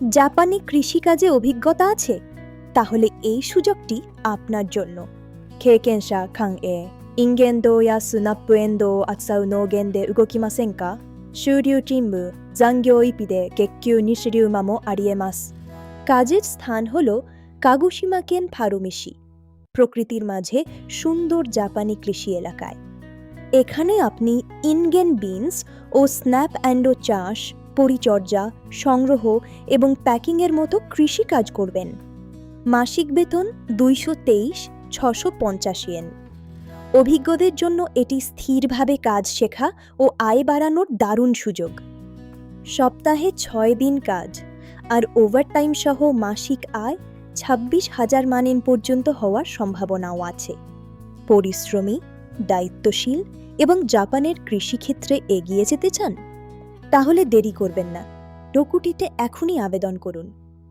জাপানি কৃষিকাজে অভিজ্ঞতা আছে? তাহলে এই সুযোগটি আপনার জন্য। কেকেনশা খাং এ ইনগেন্দো ইয়া সুনাপ্পু এন্দো আতসাউ নোগেন দে উগোকিমাসেন কা? শুরিউ চিম্বু জাঙ্গিও ইপিদে গেক্কিউ নিশিরিউমামো আরিয়েমাস। কাজের স্থান হল কাগুশিমা কেন ফারুমিশি, প্রকৃতির মাঝে সুন্দর জাপানি কৃষি এলাকায়। এখানে আপনি ইনগেন বিনস ও স্ন্যাপ অ্যান্ডো চাষ, পরিচর্যা, সংগ্রহ এবং প্যাকিংয়ের মতো কৃষিকাজ করবেন। মাসিক বেতন 223,650 ইয়েন। অভিজ্ঞদের জন্য এটি স্থিরভাবে কাজ শেখা ও আয় বাড়ানোর দারুণ সুযোগ। সপ্তাহে 6 দিন কাজ আর ওভারটাইম সহ মাসিক আয় 26,000 মানেন পর্যন্ত হওয়ার সম্ভাবনাও আছে। পরিশ্রমী, দায়িত্বশীল এবং জাপানের কৃষিক্ষেত্রে এগিয়ে যেতে চান? তাহলে দেরি করবেন না, ডকুটিতে এখনই আবেদন করুন।